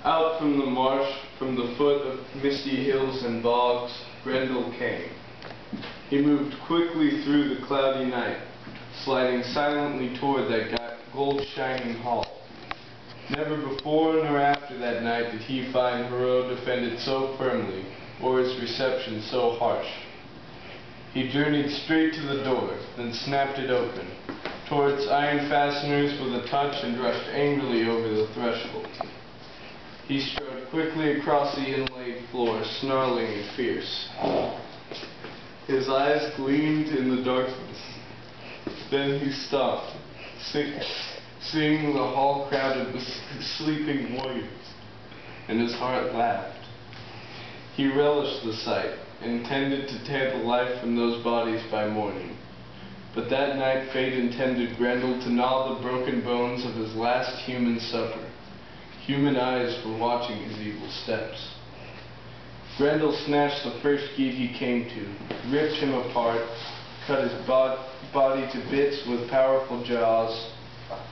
Out from the marsh, from the foot of misty hills and bogs, Grendel came. He moved quickly through the cloudy night, sliding silently toward that gold-shining hall. Never before nor after that night did he find Hero defended so firmly, or his reception so harsh. He journeyed straight to the door, then snapped it open, tore its iron fasteners with a touch, and rushed angrily over the threshold. He strode quickly across the inlaid floor, snarling and fierce. His eyes gleamed in the darkness. Then he stopped, seeing the hall crowded with sleeping warriors, and his heart laughed. He relished the sight, intended to tear the life from those bodies by morning. But that night fate intended Grendel to gnaw the broken bones of his last human supper. Human eyes were watching his evil steps. Grendel snatched the first geat he came to, ripped him apart, cut his body to bits with powerful jaws,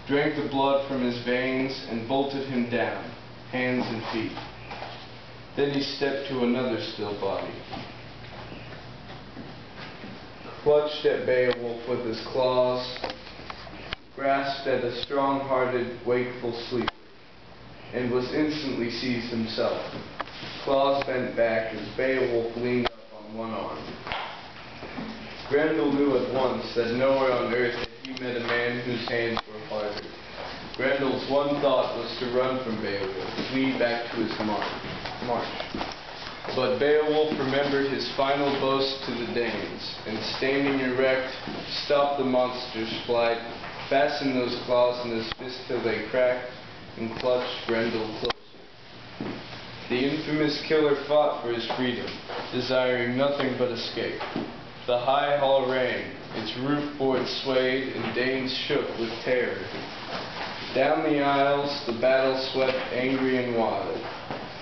drank the blood from his veins, and bolted him down, hands and feet. Then he stepped to another still body, clutched at Beowulf with his claws, grasped at a strong-hearted, wakeful sleeper, and was instantly seized himself. Claws bent back as Beowulf leaned up on one arm. Grendel knew at once that nowhere on earth had he met a man whose hands were harder. Grendel's one thought was to run from Beowulf, flee back to his march. But Beowulf remembered his final boast to the Danes, and standing erect, stopped the monster's flight, fastened those claws in his fist till they cracked, and clutched Grendel closer. The infamous killer fought for his freedom, desiring nothing but escape. The high hall rang, its roof boards swayed, and Danes shook with terror. Down the aisles the battle swept angry and wild.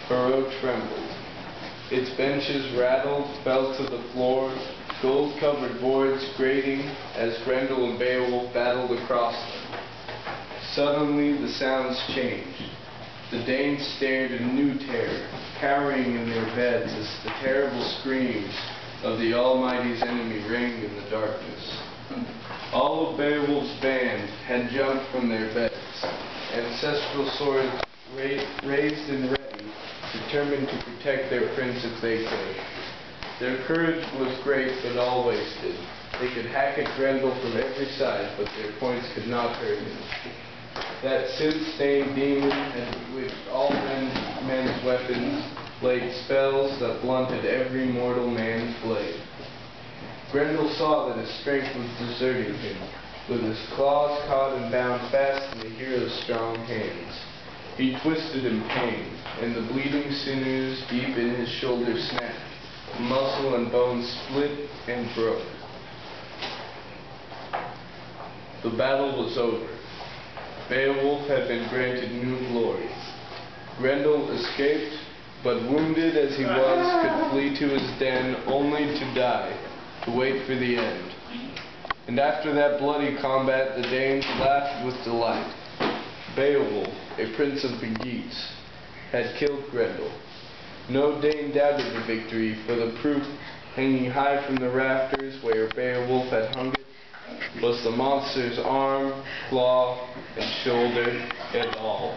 Hero trembled. Its benches rattled, fell to the floor, gold-covered boards grating as Grendel and Beowulf battled across them. Suddenly the sounds changed. The Danes stared in new terror, cowering in their beds as the terrible screams of the Almighty's enemy rang in the darkness. All of Beowulf's band had jumped from their beds, ancestral swords raised and ready, determined to protect their prince if they could. Their courage was great, but all wasted. They could hack at Grendel from every side, but their points could not hurt him. That sin-stained demon had bewitched all men's weapons, laid spells that blunted every mortal man's blade. Grendel saw that his strength was deserting him, with his claws caught and bound fast in the hero's strong hands. He twisted in pain, and the bleeding sinews deep in his shoulder snapped. Muscle and bone split and broke. The battle was over. Beowulf had been granted new glory. Grendel escaped, but wounded as he was, could flee to his den only to die, to wait for the end. And after that bloody combat, the Danes laughed with delight. Beowulf, a prince of the Geats, had killed Grendel. No Dane doubted the victory, for the proof, hanging high from the rafters where Beowulf had hung it, was the monster's arm, claw, and shoulder, and all.